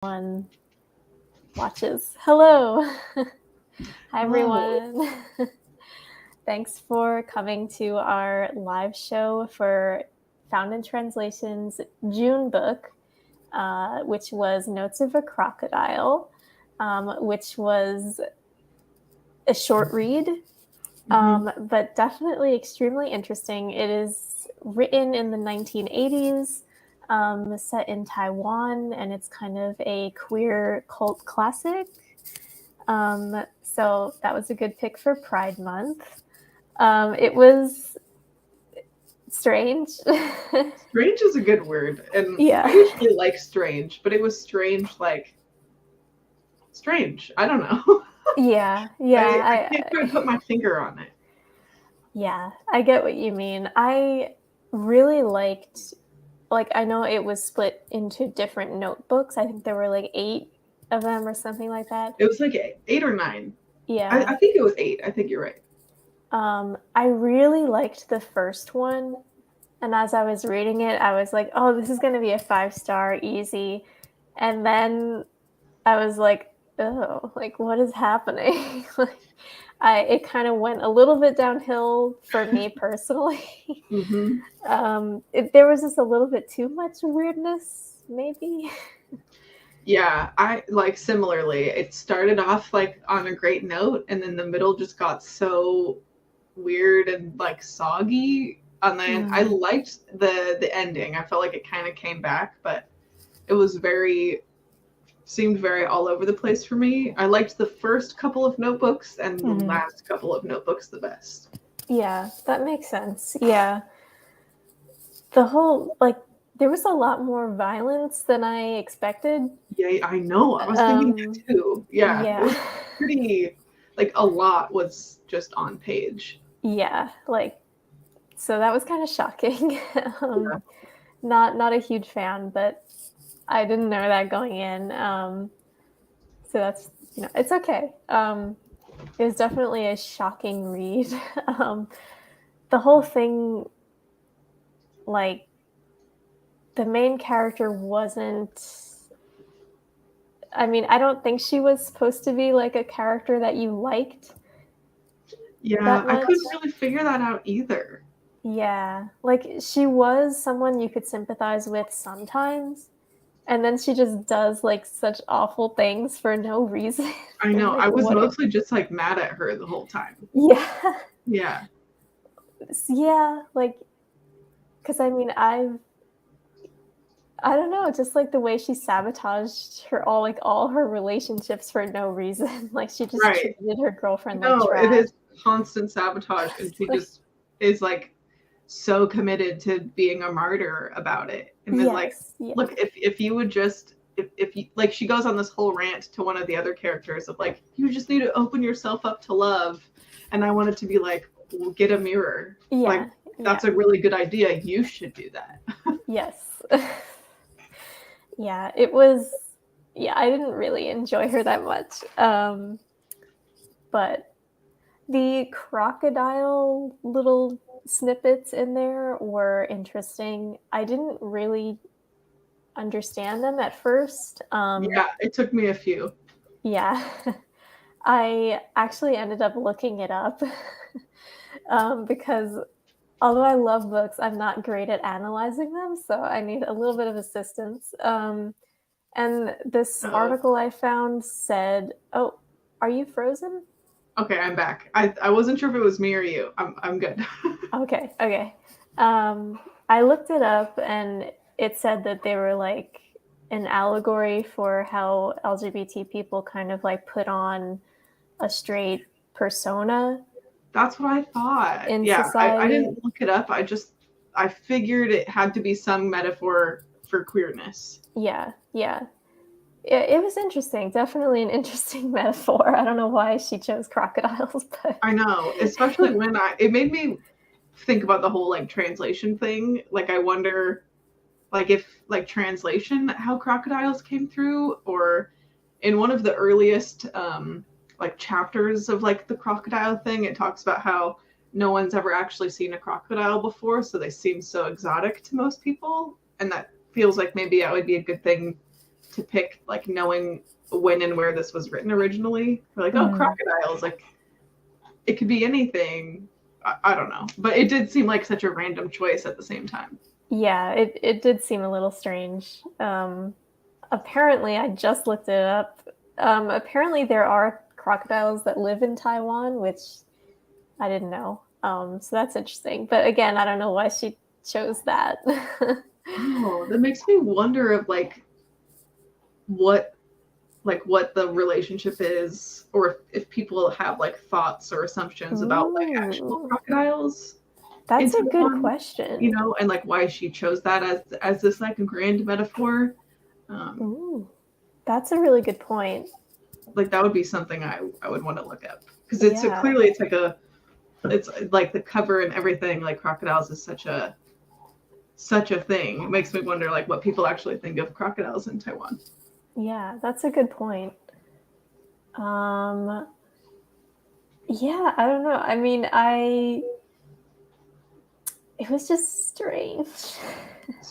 One watches. Hello. Hi, Hello. everyone. Thanks for coming to our live show for Found in Translation's June book, which was Notes of a Crocodile, which was a short read, but definitely extremely interesting. It is written in the 1980s. Set in Taiwan, and it's kind of a queer cult classic. So that was a good pick for Pride Month. It was strange. Strange is a good word, and Yeah. I usually like strange, but it was strange, like strange. I don't know. Yeah. I can't quite put my finger on it. Yeah, I get what you mean. I really liked, I know it was split into different notebooks. I think there were like 8 of them or something like that. It was like 8 or 9. Yeah. I think it was 8. I think you're right. I really liked the first one. And as I was reading it, I was like, oh, this is going to be a 5-star, easy. And then I was like, oh, like, what is happening? It kind of went a little bit downhill for me personally. There was just a little bit too much weirdness, maybe. Yeah, I like similarly. It started off like on a great note, and then the middle just got so weird and like soggy. And then I liked the ending. I felt like it kind of came back, but it was seemed very all over the place for me. I liked the first couple of notebooks and the last couple of notebooks the best. Yeah, that makes sense. Yeah. The whole, there was a lot more violence than I expected. Yeah, I know. I was thinking that too. Yeah. Yeah. It was pretty, like a lot was just on page. Yeah, so that was kind of shocking. Not a huge fan, but I didn't know that going in. So that's, it's okay. It was definitely a shocking read. The whole thing, the main character wasn't. I mean, I don't think she was supposed to be like a character that you liked. Yeah, I couldn't really figure that out either. Yeah, she was someone you could sympathize with sometimes, and then she just does such awful things for no reason. I know. I was mostly just mad at her the whole time. Yeah. Yeah. Yeah, because I mean, I don't know, just the way she sabotaged all her relationships for no reason. She just treated her girlfriend like trash. It is constant sabotage, and she just is so committed to being a martyr about it. And then look, if you would just if you she goes on this whole rant to one of the other characters of you just need to open yourself up to love, and I wanted to be well, get a mirror. That's a really good idea. You should do that. Yes. Yeah, it was. Yeah, I didn't really enjoy her that much. But the crocodile little snippets in there were interesting. I didn't really understand them at first. Yeah, it took me a few. Yeah. I actually ended up looking it up because although I love books, I'm not great at analyzing them, so I need a little bit of assistance. And this article I found said, "Oh, are you frozen?" Okay, I'm back. I wasn't sure if it was me or you. I'm good. Okay. I looked it up, and it said that they were an allegory for how LGBT people kind of put on a straight persona. That's what I thought. In society. I didn't look it up. I figured it had to be some metaphor for queerness. Yeah. It was interesting. Definitely an interesting metaphor. I don't know why she chose crocodiles, but I know, especially when it made me think about the whole translation thing. I wonder if translation how crocodiles came through, or in one of the earliest chapters of the crocodile thing, it talks about how no one's ever actually seen a crocodile before, so they seem so exotic to most people, and that feels like maybe that would be a good thing to pick, like knowing when and where this was written originally. We're like, oh, crocodiles, like it could be anything. I don't know, but it did seem like such a random choice at the same time. Yeah, it did seem a little strange. Apparently, I just looked it up. Apparently, there are crocodiles that live in Taiwan, which I didn't know. So that's interesting. But again, I don't know why she chose that. Oh, that makes me wonder of like what the relationship is, or if people have like thoughts or assumptions about like actual crocodiles. That's a good question. You know, and like why she chose that as this like grand metaphor. That's a really good point. Like that would be something I would want to look up, because it's clearly it's like the cover and everything, like crocodiles is such a thing. It makes me wonder like what people actually think of crocodiles in Taiwan. Yeah, that's a good point. Yeah, I don't know. I mean, it was just strange.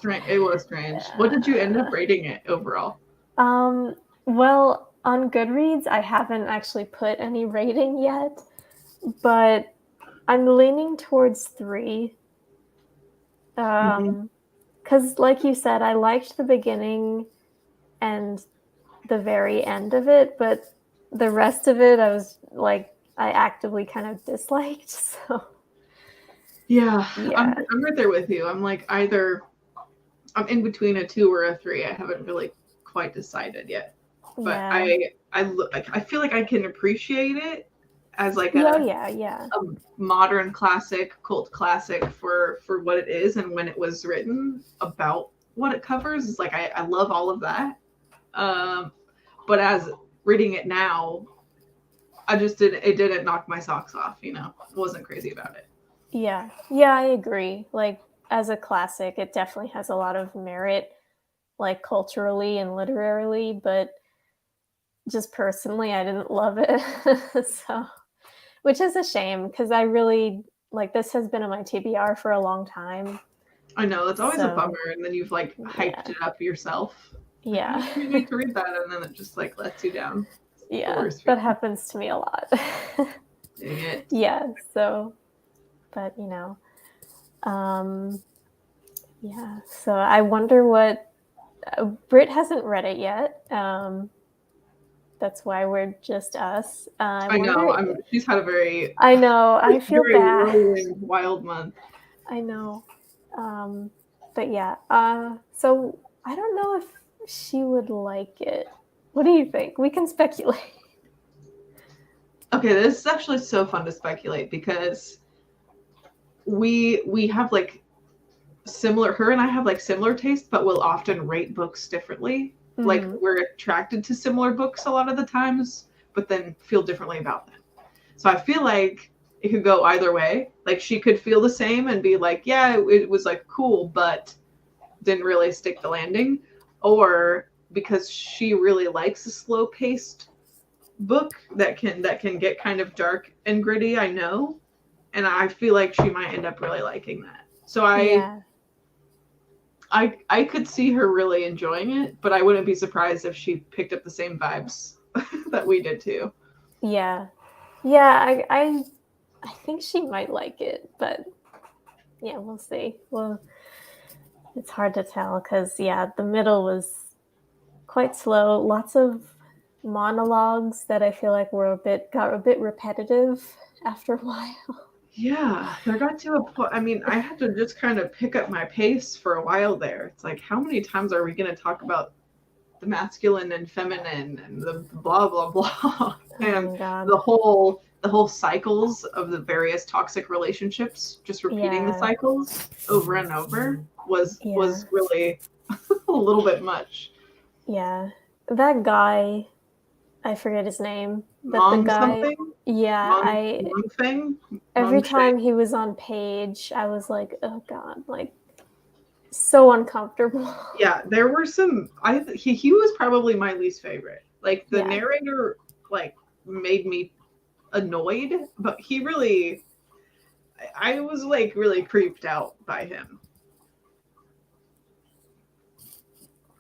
It was strange. What did you end up rating it overall? Well, on Goodreads, I haven't actually put any rating yet, but I'm leaning towards 3. Because like you said, I liked the beginning and the very end of it, but the rest of it, I was like, I actively kind of disliked. So yeah. I'm right there with you. I'm like either I'm in between a 2 or a 3. I haven't really quite decided yet, but I feel like I can appreciate it as like a modern classic, cult classic for what it is and when it was written, about what it covers. It's like I love all of that. But as reading it now, it didn't knock my socks off, you know. I wasn't crazy about it. Yeah, I agree. Like as a classic, it definitely has a lot of merit, like culturally and literarily, but just personally, I didn't love it. So, which is a shame, because I really like, this has been on my TBR for a long time. I know, that's always a bummer, and then you've like hyped it up yourself. Yeah. I can't wait to read that, and then it just like lets you down. Yeah, that happens to me a lot. Dang it. Yeah, so, but you know, yeah, so I wonder what, Britt hasn't read it yet. That's why we're just us. I know. She's had a very. I know. I feel bad. Whirlwind, wild month. I know. But yeah. So I don't know if she would like it. What do you think? We can speculate. Okay, this is actually so fun to speculate, because we have like similar. Her and I have like similar tastes, but we'll often rate books differently. Like we're attracted to similar books a lot of the times, but then feel differently about them. So I feel like it could go either way. Like she could feel the same and be like, yeah, it was like cool, but didn't really stick the landing. Or because she really likes a slow paced book that can get kind of dark and gritty, I know. And I feel like she might end up really liking that. So I could see her really enjoying it, but I wouldn't be surprised if she picked up the same vibes that we did too. Yeah. I think she might like it, but yeah, we'll see. Well, it's hard to tell, because the middle was quite slow. Lots of monologues that I feel like got a bit repetitive after a while. Yeah, there got to a point. I mean, I had to just kind of pick up my pace for a while there. It's like, how many times are we going to talk about the masculine and feminine and the blah blah blah, and the whole cycles of the various toxic relationships, just repeating the cycles over and over was really a little bit much. Yeah, that guy, I forget his name, but Mong the guy, something? Every time he was on page, I was like, oh god, like so uncomfortable. Yeah, there were some. He was probably my least favorite. Like the narrator, like made me annoyed, but he really, I was like really creeped out by him.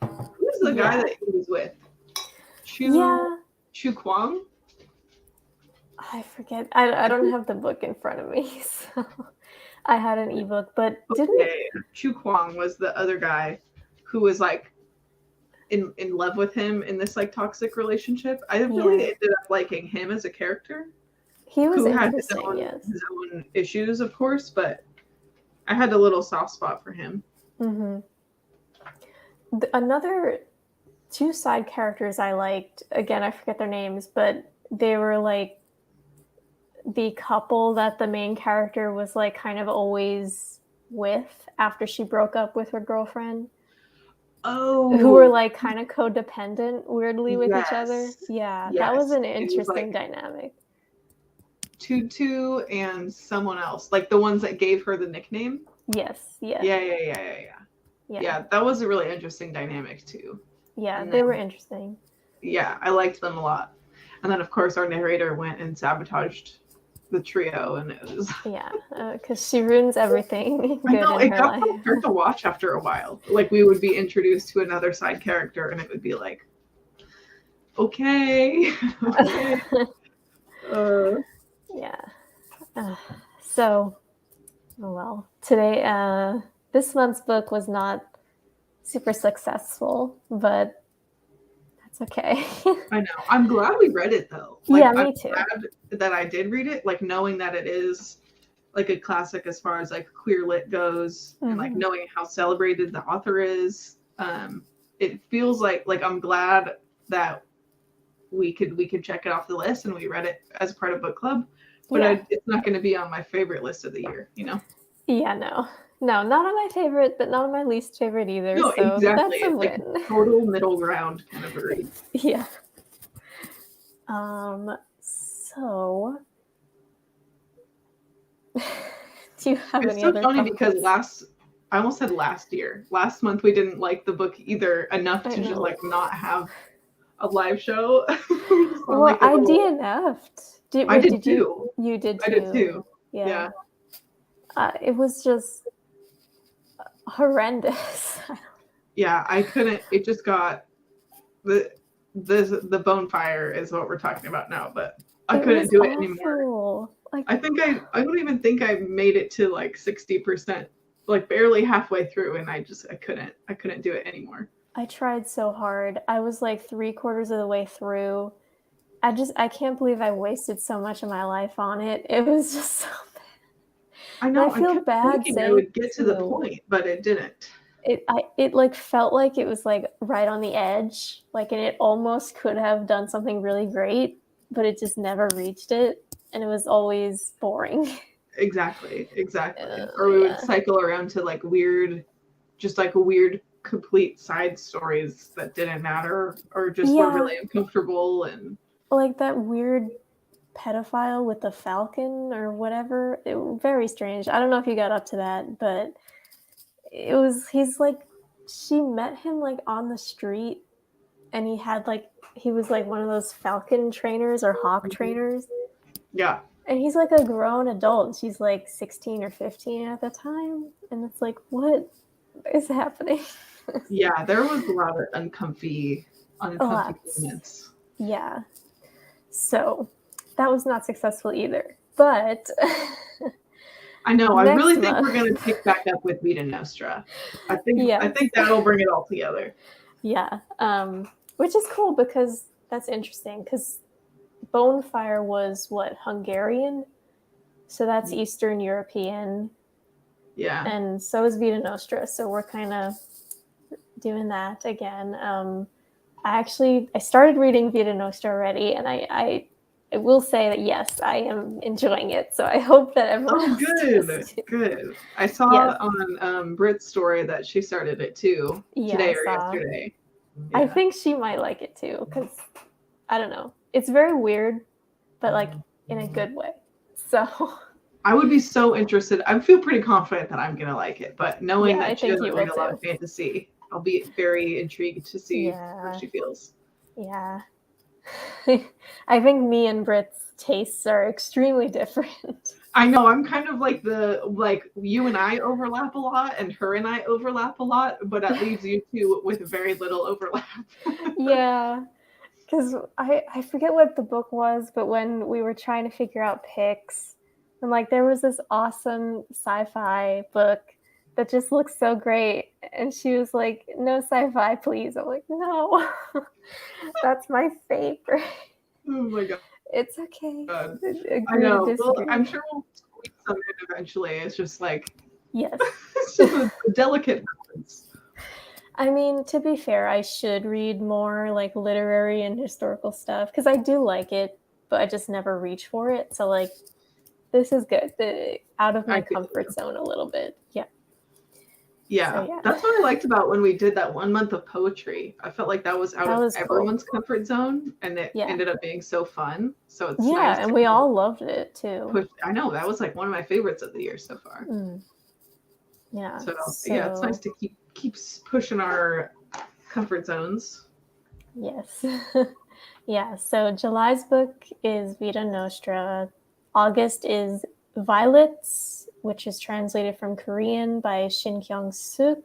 Who's was the guy that he was with? Chu Kwang? I forget. I don't have the book in front of me, so I had an ebook, but Chu Kwang was the other guy who was like in love with him in this like toxic relationship. I really ended up liking him as a character. He was who had interesting, his own issues, of course, but I had a little soft spot for him. Mm-hmm. Another 2 side characters I liked, again, I forget their names, but they were like the couple that the main character was like kind of always with after she broke up with her girlfriend. Oh. Who were like kind of codependent weirdly with each other. Yeah, that was an interesting dynamic. Tutu and someone else, like the ones that gave her the nickname. Yes, yeah. Yeah, that was a really interesting dynamic too. Yeah, they were interesting. Yeah, I liked them a lot. And then, of course, our narrator went and sabotaged the trio, and it was... Yeah, because she ruins everything good in her life. It got hard to watch after a while. Like, we would be introduced to another side character, and it would be like, okay. Yeah. So, oh well. Today, this month's book was not super successful, but that's okay. I know. I'm glad we read it, though. Like, yeah, me too. I'm glad that I did read it, like, knowing that it is, like, a classic as far as, like, queer lit goes, and, like, knowing how celebrated the author is. It feels like I'm glad that we could check it off the list, and we read it as part of book club. But it's not going to be on my favorite list of the year, you know? Yeah, no, not on my favorite, but not on my least favorite either. No, so exactly. That's a win. Like total middle ground kind of a read. Yeah. So, do you have any other? It's so funny because I almost said last year. Last month we didn't like the book either enough to just like not have a live show. Well, like I DNF'd. I did too. You did too. I did too. Yeah. It was just horrendous. Yeah, I couldn't. It just got the bonfire is what we're talking about now, but I couldn't do it anymore. Like, I don't even think I made it to like 60%, like barely halfway through, and I couldn't do it anymore. I tried so hard. I was like 3/4 of the way through. I can't believe I wasted so much of my life on it. It was just so bad. I know. And I feel bad saying I would get to the point, but it didn't. It like felt like it was like right on the edge, like, and it almost could have done something really great, but it just never reached it, and it was always boring. Exactly. Or we would cycle around to like weird complete side stories that didn't matter or just were really uncomfortable, and like that weird pedophile with the falcon or whatever. It was very strange. I don't know if you got up to that, but he's like, she met him like on the street, and he was like one of those falcon trainers or hawk trainers. Yeah. And he's like a grown adult, and she's like 16 or 15 at the time, and it's like, what is happening? Yeah, there was a lot of uncomfy moments. Yeah. So that was not successful either. But I know. I really think we're going to pick back up with Vita Nostra. I think that'll bring it all together. Yeah. Which is cool because that's interesting because Bonefire was Hungarian? So that's Eastern European. Yeah. And so is Vita Nostra. So we're kind of doing that again. I started reading Vita Nostra already, and I will say that yes, I am enjoying it. So I hope that everyone else good. I saw on Brit's story that she started it too today or yesterday. Yeah. I think she might like it too because I don't know. It's very weird, but like in a good way. So I would be so interested. I feel pretty confident that I'm gonna like it, but knowing that she doesn't read a lot of fantasy, I'll be very intrigued to see how she feels. Yeah. I think me and Brit's tastes are extremely different. I know I'm kind of like you and I overlap a lot and her and I overlap a lot, but that leaves you two with very little overlap. Yeah, because I forget what the book was, but when we were trying to figure out picks, and like there was this awesome sci-fi book that just looks so great, and she was like, "No sci-fi, please." I'm like, "No, that's my favorite." Oh my god. It's okay. I Agree to know. Well, disagree. I'm sure we'll squeeze some in eventually. It's just like Yes. it's just a delicate balance. I mean, to be fair, I should read more like literary and historical stuff because I do like it, but I just never reach for it. So like, this is good. Out of my I feel comfort you. zone a little bit. Yeah. So Yeah, yeah, that's what I liked about when we did that 1 month of poetry. I felt like that was out that of was cool. everyone's comfort zone, and it Yeah. ended up being so fun. So it's Yeah, nice and to we kind of all loved it too. push. I know that was like one of my favorites of the year so far. Mm, yeah. So yeah, it's nice So to keep pushing our comfort zones. yes. Yeah. So July's book is Vita Nostra. August is Violets, which is translated from Korean by Shin Kyung-suk.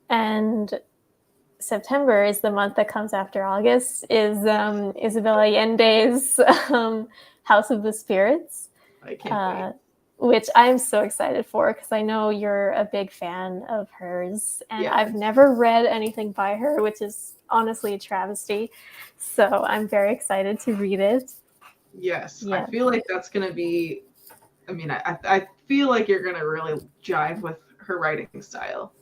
And September is the month that comes after August, is Isabel Allende's House of the Spirits, I can't wait. which I'm so excited for because I know you're a big fan of hers. And Yeah. I've never read anything by her, which is honestly a travesty. So I'm very excited to read it. Yes, I Yeah. feel like that's gonna be. I mean, I feel like you're gonna really jive with her writing style.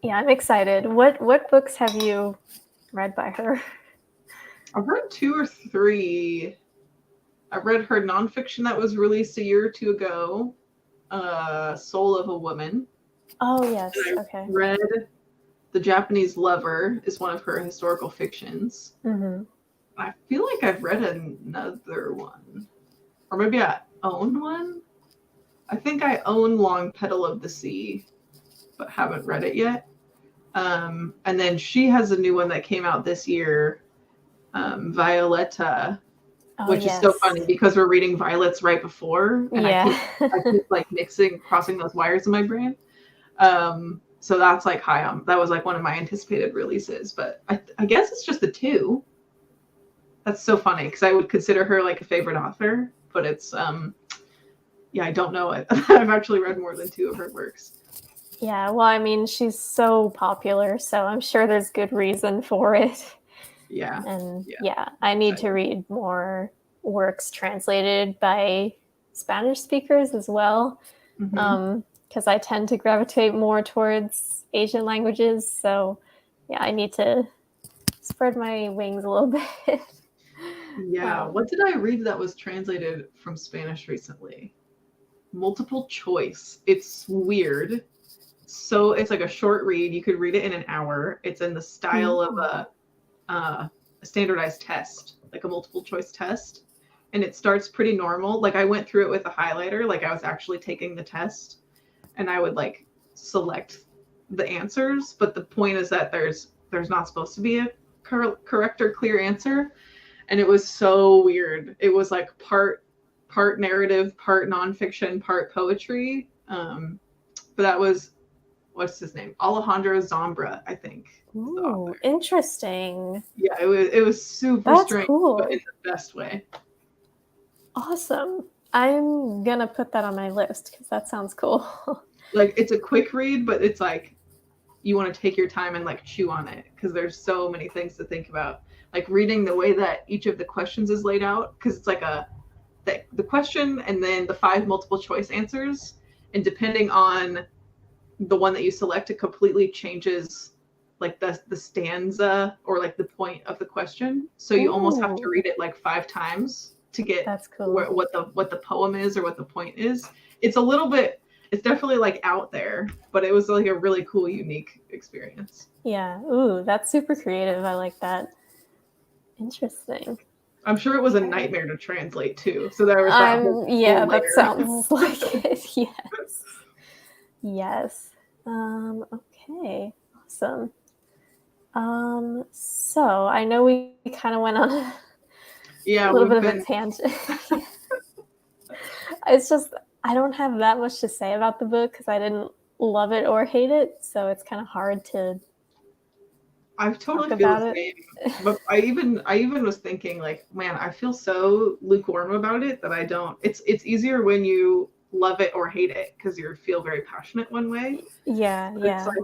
Yeah, I'm excited. What books have you read by her? I've read 2 or 3. I read her nonfiction that was released a year or two ago, Soul of a Woman. Oh, yes. And I Okay. read The Japanese Lover is one of her historical fictions. Mm-hmm. I feel like I've read another one. Or maybe I own one. I think I own Long Petal of the Sea, but haven't read it yet. And then she has a new one that came out this year, Violetta, Oh, which is yes. so funny because we're reading Violets right before, and Yeah. I keep like crossing those wires in my brain. So that's like high on. That was like one of my anticipated releases, but I guess it's just the 2. That's so funny because I would consider her like a favorite author, but it's yeah, I don't know it. I've actually read more than 2 of her works. Yeah, well, I mean, she's so popular, so I'm sure there's good reason for it. Yeah. And yeah, I need to read more works translated by Spanish speakers as well, because I tend to gravitate more towards Asian languages. So yeah, I need to spread my wings a little bit. Yeah. What did I read that was translated from Spanish recently? Multiple choice. It's weird. So it's like a short read. You could read it in an hour. It's in the style of a standardized test, like a multiple choice test. And it starts pretty normal. Like I went through it with a highlighter, like I was actually taking the test, and I would like select the answers. But the point is that there's not supposed to be a correct or clear answer. And it was so weird. It was like part narrative, part nonfiction, part poetry. But that was, what's his name? Alejandro Zambra, I think. Ooh, interesting. Yeah, it was super That's strange, cool. but in the best way. Awesome. I'm gonna put that on my list because that sounds cool. Like it's a quick read, but it's like you want to take your time and like chew on it because there's so many things to think about. Like reading the way that each of the questions is laid out, because it's like the question and then the 5 multiple choice answers, and depending on the one that you select, it completely changes like the stanza or like the point of the question. So you almost have to read it like 5 times to get That's cool. what the poem is or what the point is. It's a little bit, it's definitely like out there, but it was like a really cool, unique experience. Yeah. Ooh, that's super creative. I like that. Interesting. I'm sure it was a nightmare to translate too. So there was that whole yeah, layer. that sounds like it. Yes. Yes. Okay. Awesome. So I know we kind of went on a little bit of a tangent. It's just, I don't have that much to say about the book because I didn't love it or hate it, so it's kind of hard to I talk totally feel about the it. same. But I even was thinking like, man, I feel so lukewarm about it that I don't. It's easier when you love it or hate it because you feel very passionate one way. Yeah, But it's yeah. like,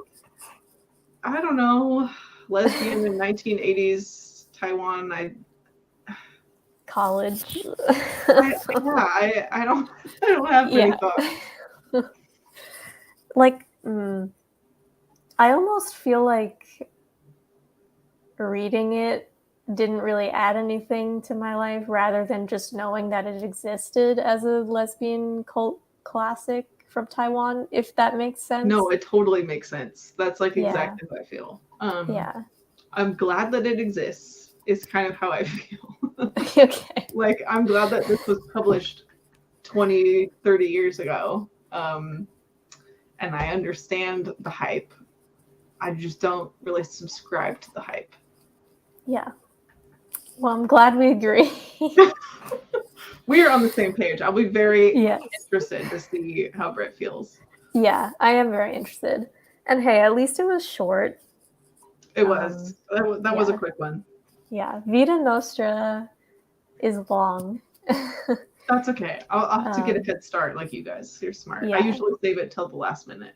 I don't know, lesbian in 1980s Taiwan. College. I don't I don't have many Yeah. thoughts. Like, I almost feel like reading it didn't really add anything to my life rather than just knowing that it existed as a lesbian cult classic from Taiwan, if that makes sense. No, it totally makes sense. That's like Yeah. exactly how I feel. Yeah. I'm glad that it exists. Is kind of how I feel. Okay. Like, I'm glad that this was published 20, 30 years ago. And I understand the hype. I just don't really subscribe to the hype. Yeah. Well, I'm glad we agree. We are on the same page. I'll be very Yes. interested to see how Britt feels. Yeah, I am very interested. And hey, at least it was short. It was. That was a quick one. Yeah. Vita Nostra is long. That's okay. I'll have to get a head start like you guys. You're smart. Yeah. I usually save it till the last minute,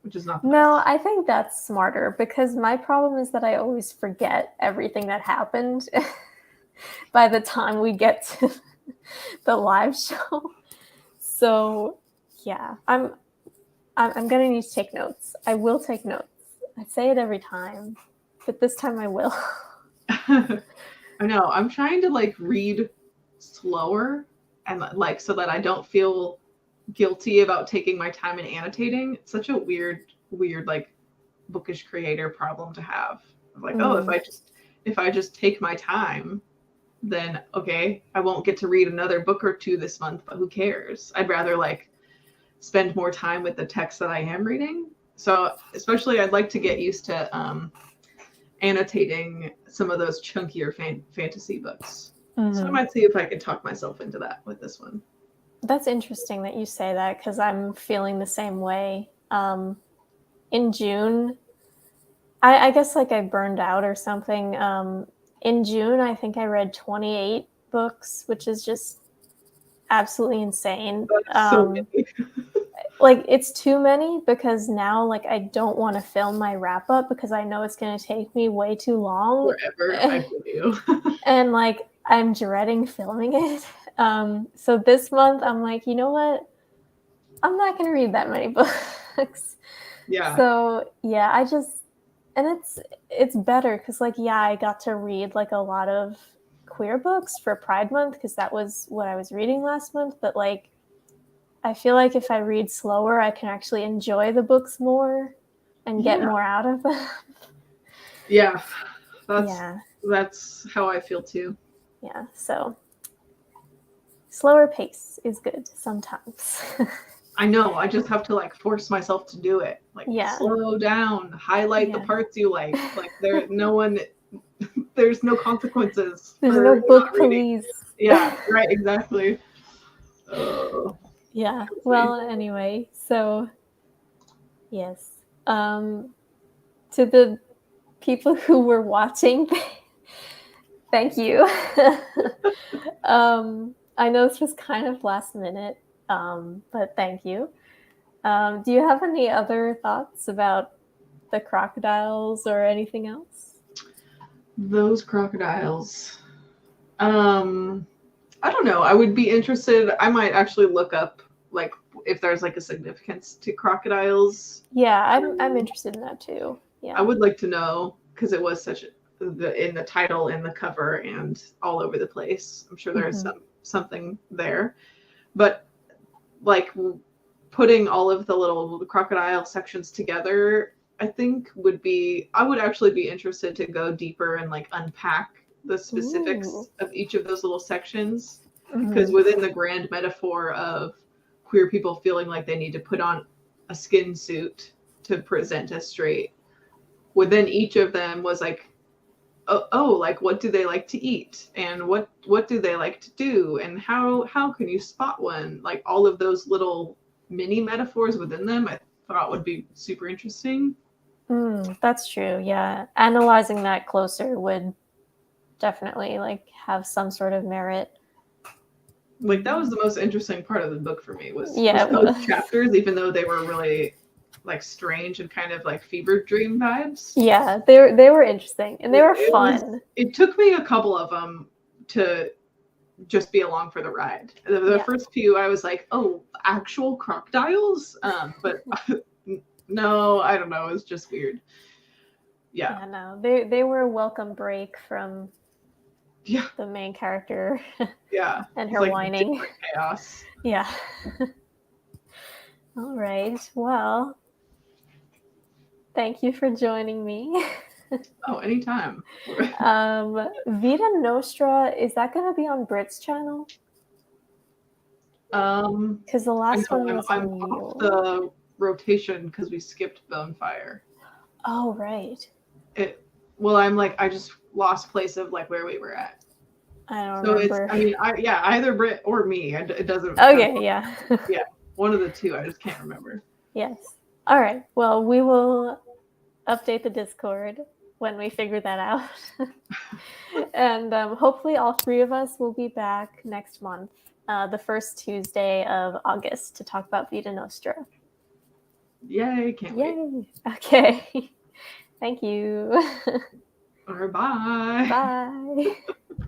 which is not the No, best. I think that's smarter because my problem is that I always forget everything that happened by the time we get to the live show. So, yeah, I'm gonna need to take notes. I will take notes. I say it every time, but this time I will. I know. I'm trying to like read slower and like so that I don't feel guilty about taking my time and annotating. It's such a weird like bookish creator problem to have. Like, oh, if I just take my time, then okay, I won't get to read another book or two this month, but who cares? I'd rather like spend more time with the text that I am reading. So especially I'd like to get used to annotating some of those chunkier fantasy books. So I might see if I can talk myself into that with this one. That's interesting that you say that because I'm feeling the same way. In June, I guess like I burned out or something. In June, I think I read 28 books, which is just absolutely insane. That's so many. Like it's too many because now like I don't want to film my wrap up because I know it's going to take me way too long. Forever, I feel you. And like I'm dreading filming it. So this month I'm like, you know what? I'm not going to read that many books. Yeah. So yeah, and it's better because like yeah, I got to read like a lot of queer books for Pride Month because that was what I was reading last month. But like I feel like if I read slower, I can actually enjoy the books more and get more out of them. Yeah, that's how I feel too. Yeah, so slower pace is good sometimes. I know. I just have to like force myself to do it. Like slow down, highlight the parts you like. Like there's no consequences. There's no book police. Yeah, right, exactly. Yeah. Well, anyway, so yes. To the people who were watching, thank you. I know this was kind of last minute, but thank you. Do you have any other thoughts about the crocodiles or anything else? Those crocodiles. I don't know. I would be interested. I might actually look up like if there's like a significance to crocodiles. Yeah, I'm interested in that too. Yeah. I would like to know because it was such in the title, in the cover, and all over the place. I'm sure there's something there, but like putting all of the little crocodile sections together, I think I would actually be interested to go deeper and like unpack the specifics of each of those little sections, because within the grand metaphor of queer people feeling like they need to put on a skin suit to present as straight, within each of them was like like what do they like to eat, and what do they like to do, and how can you spot one? Like all of those little mini metaphors within them, I thought would be super interesting. That's true. Yeah, analyzing that closer would definitely like have some sort of merit. Like that was the most interesting part of the book for me was Yeah, those chapters, even though they were really like strange and kind of like fever dream vibes. Yeah, they were interesting and they were fun. It took me a couple of them to just be along for the ride. The first few, I was like, oh, actual crocodiles? But no, I don't know. It was just weird. Yeah. No, they were a welcome break from the main character. Yeah. And her whining. Chaos. Yeah. All right. Well, thank you for joining me. Oh, anytime. Vita Nostra, is that going to be on Brit's channel? Because the last one was on off the rotation because we skipped Bonefire. Oh, right. I just lost place of like where we were at. I don't remember. Either Brit or me. It doesn't. Okay, yeah. Yeah, one of the two. I just can't remember. Yes. All right. Well, we will update the Discord when we figure that out. And hopefully all three of us will be back next month, the first Tuesday of August, to talk about Vita Nostra. Yay, can't wait. Okay. Thank you. Bye. Bye.